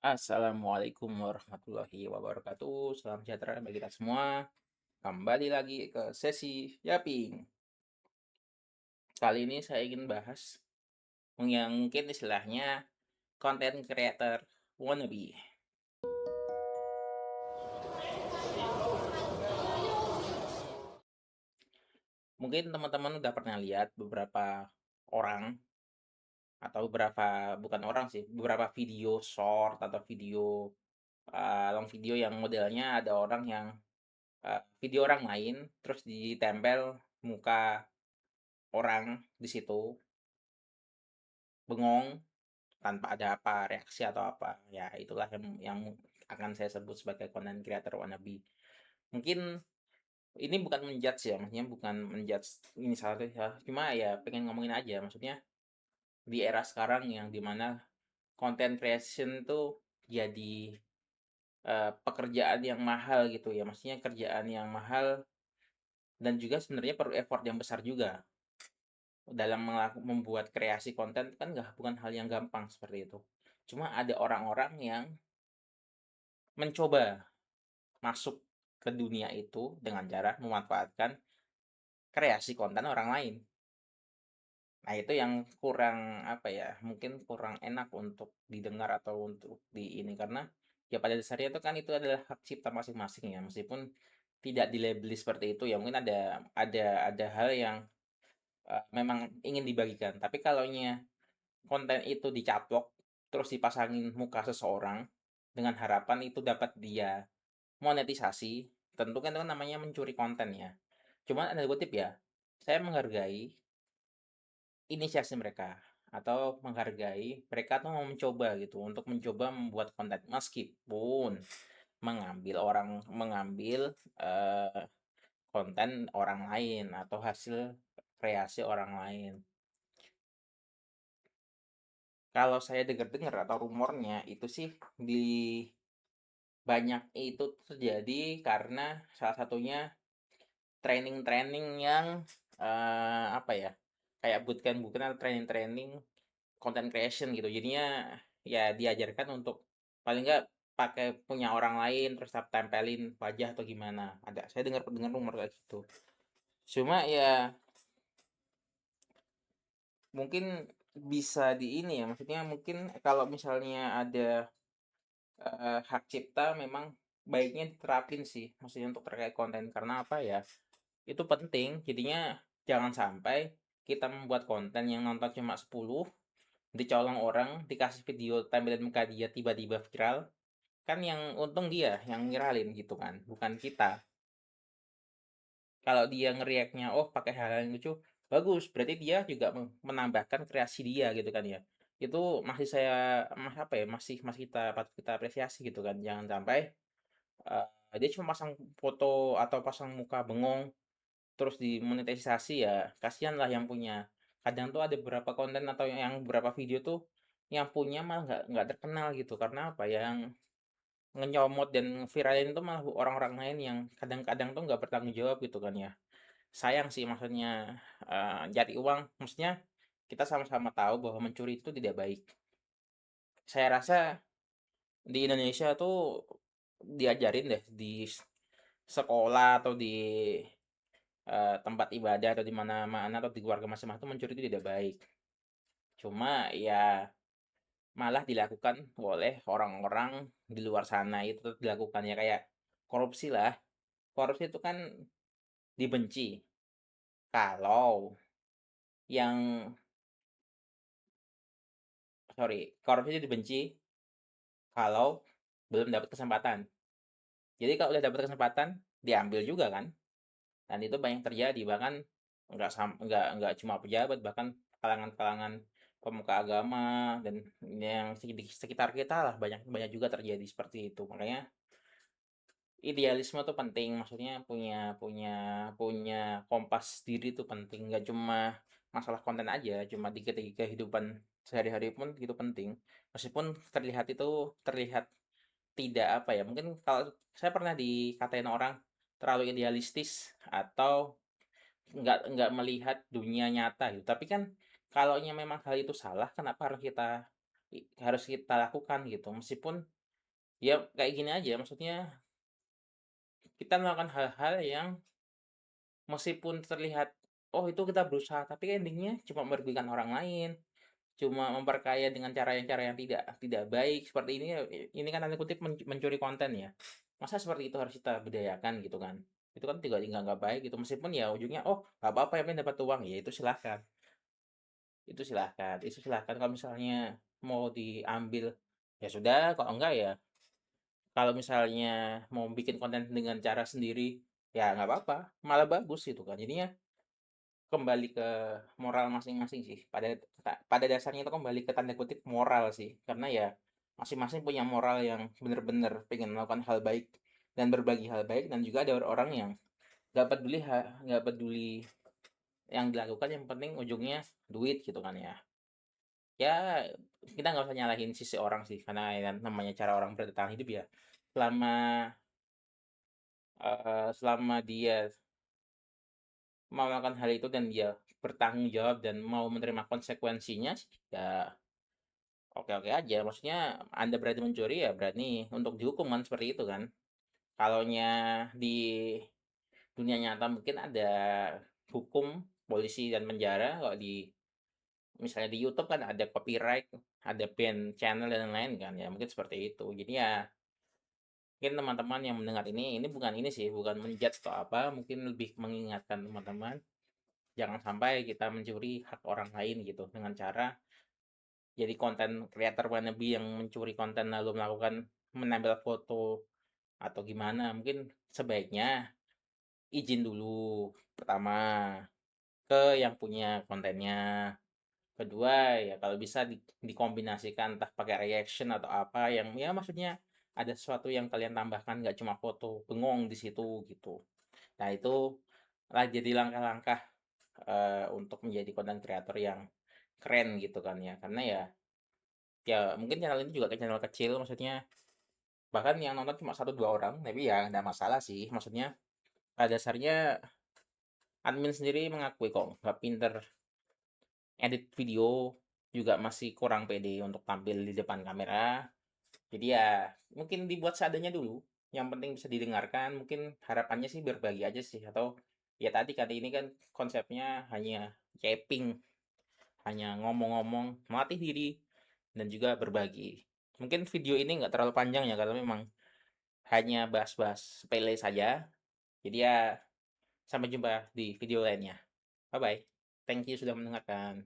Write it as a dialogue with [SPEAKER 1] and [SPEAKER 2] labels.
[SPEAKER 1] Assalamualaikum warahmatullahi wabarakatuh. Salam sejahtera bagi kita semua. Kembali lagi ke sesi Yaping. Kali ini saya ingin bahas yang mungkin istilahnya content creator wannabe. Mungkin teman-teman udah pernah lihat beberapa orang atau beberapa bukan orang sih, beberapa video short atau video long video yang modelnya ada orang yang video orang lain terus ditempel muka orang di situ bengong tanpa ada apa, reaksi atau apa. Ya itulah yang akan saya sebut sebagai content creator wannabe. Mungkin ini bukan menjudge ya, maksudnya bukan menjudge ini salah atau salah, cuma ya pengen ngomongin aja. Maksudnya di era sekarang yang dimana content creation tuh jadi, pekerjaan yang mahal gitu ya, maksudnya kerjaan yang mahal dan juga sebenarnya perlu effort yang besar juga. Dalam membuat kreasi konten kan bukan hal yang gampang seperti itu. Cuma ada orang-orang yang mencoba masuk ke dunia itu dengan cara memanfaatkan kreasi konten orang lain. Nah, itu yang kurang, apa ya, mungkin kurang enak untuk didengar atau untuk di ini, karena ya pada dasarnya itu kan itu adalah hak cipta masing-masing ya, meskipun tidak dilabeli seperti itu ya, mungkin ada hal yang, memang ingin dibagikan. Tapi kalaunya konten itu dicaplok, terus dipasangin muka seseorang dengan harapan itu dapat dia monetisasi, tentu kan itu kan namanya mencuri konten ya. Cuman ada kutip ya, saya menghargai inisiasi mereka atau menghargai mereka tuh mau mencoba gitu untuk mencoba membuat konten meskipun mengambil eh, konten orang lain atau hasil kreasi orang lain. Kalau saya dengar-dengar atau rumornya itu sih di banyak itu terjadi karena salah satunya training-training yang, apa ya, kayak bootcamp-bootcamp atau training-training content creation gitu. Jadinya ya diajarkan untuk paling nggak pakai punya orang lain terus tempelin wajah atau gimana. Saya dengar dengar rumor kayak gitu. Cuma ya mungkin bisa di ini ya, maksudnya mungkin kalau misalnya ada, hak cipta memang baiknya diterapin sih, maksudnya untuk terkait konten. Karena apa ya, itu penting, jadinya jangan sampai kita membuat konten yang nonton cuma 10, dicolong orang, dikasih video tampilin muka dia tiba-tiba viral, kan yang untung dia yang viralin gitu kan, bukan kita. Kalau dia ngeriaknya oh pakai hal yang lucu, bagus, berarti dia juga menambahkan kreasi dia gitu kan ya. Itu masih saya apa ya, masih masih patut kita apresiasi gitu kan. Jangan sampai dia cuma pasang foto atau pasang muka bengong terus dimonetisasi, ya kasihan lah yang punya. Kadang tuh ada beberapa konten atau yang beberapa video tuh yang punya malah nggak terkenal gitu, karena apa ya, yang ngenyomot dan viralin itu malah orang-orang lain yang kadang-kadang tuh nggak bertanggung jawab gitu kan ya. Sayang sih maksudnya, cari uang, maksudnya kita sama-sama tahu bahwa mencuri itu tidak baik. Saya rasa di Indonesia tuh diajarin deh di sekolah atau di tempat ibadah atau di mana-mana atau di keluarga masing-masing tuh mencuri itu tidak baik. Cuma ya malah dilakukan oleh orang-orang di luar sana, itu dilakukan ya kayak korupsi lah. Korupsi itu kan dibenci kalau yang korupsi itu dibenci kalau belum dapat kesempatan. Jadi kalau udah dapat kesempatan diambil juga kan. Dan itu banyak terjadi, bahkan nggak cuma pejabat, bahkan kalangan-kalangan pemuka agama dan yang di sekitar kita lah, banyak banyak juga terjadi seperti itu. Makanya idealisme tuh penting, maksudnya punya punya punya kompas diri tuh penting, nggak cuma masalah konten aja, cuma di kehidupan sehari-hari pun itu penting. Meskipun terlihat tidak apa ya, mungkin kalau saya pernah dikatain orang terlalu idealistis atau nggak melihat dunia nyata gitu. Tapi kan kalaunya memang hal itu salah, kenapa harus kita harus kita lakukan gitu. Meskipun ya kayak gini aja, maksudnya kita melakukan hal-hal yang meskipun terlihat, oh itu kita berusaha, tapi ending-nya cuma merugikan orang lain, cuma memperkaya dengan cara yang tidak tidak baik seperti ini ya, ini kan tanda kutip mencuri konten ya. Masa seperti itu harus kita budayakan gitu kan. Itu kan juga nggak baik gitu, meskipun ya ujungnya, oh nggak apa-apa yang penting dapat uang, ya itu silahkan. Itu silahkan kalau misalnya mau diambil, ya sudah, kalau enggak ya kalau misalnya mau bikin konten dengan cara sendiri, ya nggak apa-apa, malah bagus gitu kan. Jadinya kembali ke moral masing-masing sih, pada dasarnya itu kembali ke tanda kutip "moral" sih, karena ya masing-masing punya moral yang bener-bener pengen melakukan hal baik dan berbagi hal baik, dan juga ada orang yang nggak peduli yang dilakukan, yang penting ujungnya duit gitu kan ya. Ya, kita nggak usah nyalahin sisi orang sih, karena ya namanya cara orang bertahan hidup ya, selama, selama dia mau melakukan hal itu dan dia bertanggung jawab dan mau menerima konsekuensinya sih, ya oke-oke aja. Maksudnya Anda berani mencuri, ya berani untuk dihukum kan, seperti itu kan. Kalaunya di dunia nyata mungkin ada hukum, polisi, dan penjara. Kalau di misalnya di YouTube kan ada copyright, ada ban channel dan lain-lain kan, ya mungkin seperti itu. Jadi ya mungkin teman-teman yang mendengar ini bukan ini sih, bukan menjudge atau apa, mungkin lebih mengingatkan teman-teman, jangan sampai kita mencuri hak orang lain gitu, dengan cara jadi konten creator wannabe yang mencuri konten lalu menambah foto atau gimana. Mungkin sebaiknya izin dulu, pertama, ke yang punya kontennya. Kedua, ya kalau bisa dikombinasikan entah pakai reaction atau apa yang ya maksudnya ada sesuatu yang kalian tambahkan, nggak cuma foto bengong di situ gitu. Nah itu lah jadi langkah-langkah, untuk menjadi konten kreator yang keren gitu kan ya. Karena ya mungkin channel ini juga kayak channel kecil, maksudnya bahkan yang nonton cuma 1 2 orang, tapi ya nggak masalah sih. Maksudnya pada dasarnya admin sendiri mengakui kok nggak pinter edit video, juga masih kurang pede untuk tampil di depan kamera. Jadi ya mungkin dibuat seadanya dulu, yang penting bisa didengarkan. Mungkin harapannya sih berbagi aja sih, atau ya tadi kan ini kan konsepnya hanya caping, hanya ngomong-ngomong, melatih diri, dan juga berbagi. Mungkin video ini nggak terlalu panjang ya, karena memang hanya bahas-bahas sepele saja. Jadi ya sampai jumpa di video lainnya. Bye-bye. Thank you sudah mendengarkan.